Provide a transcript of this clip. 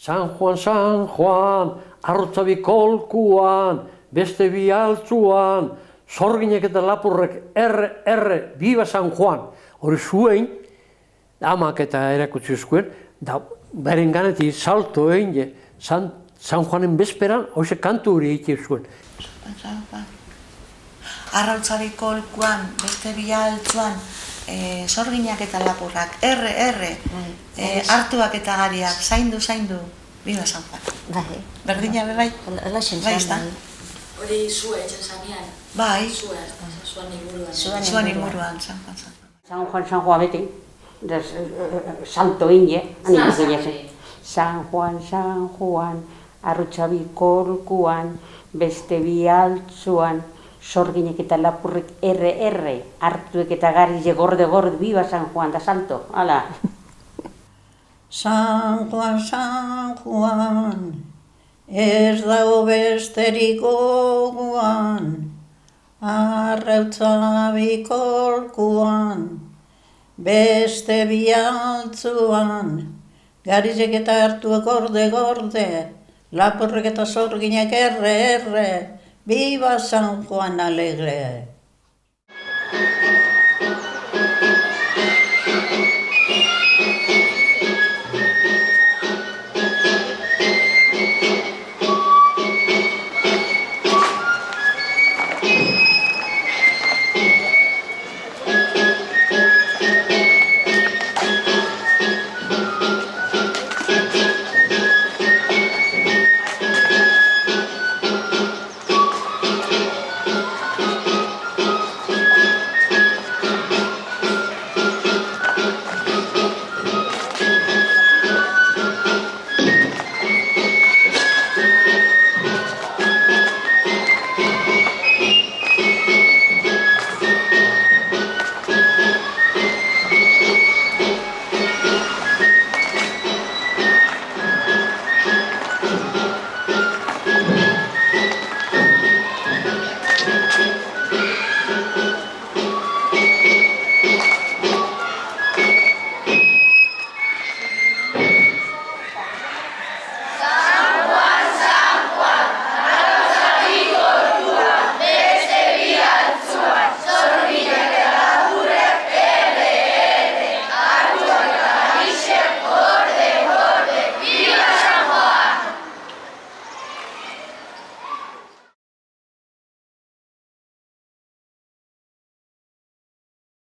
San Juan, arrotzabi kolkuan, beste bi altzuan, sorginek eta lapurrek erre, biba San Juan. Hori zuen, amak eta erakutsi zuen, da beren ganetik salto egin, San Juanen bezperan, hoxe kantu hori egiten zuen. Arrautzabi kolkuan, beste bi altzuan, sorginak eta lapurrak, erre, hartuak eta gariak, zaindu, biba San Juan. Berdina be bai? Bai, ez da? Hori zua etxen zanean? Bai. Zuan inguruan. San Juan. San Juan beti, salto inge, San Juan, arrotzabi kolkuan, beste bi altzuan, sorginek eta lapurrek erre, hartuek eta garrize gorde, biba San Juan, da salto, hala. San Juan, ez dago besterik gogoan, arrautzabi kolkuan, beste bi altzuan, garizek eta hartuek gorde, lapurrek eta sorginek erre, viva San Juan alegre.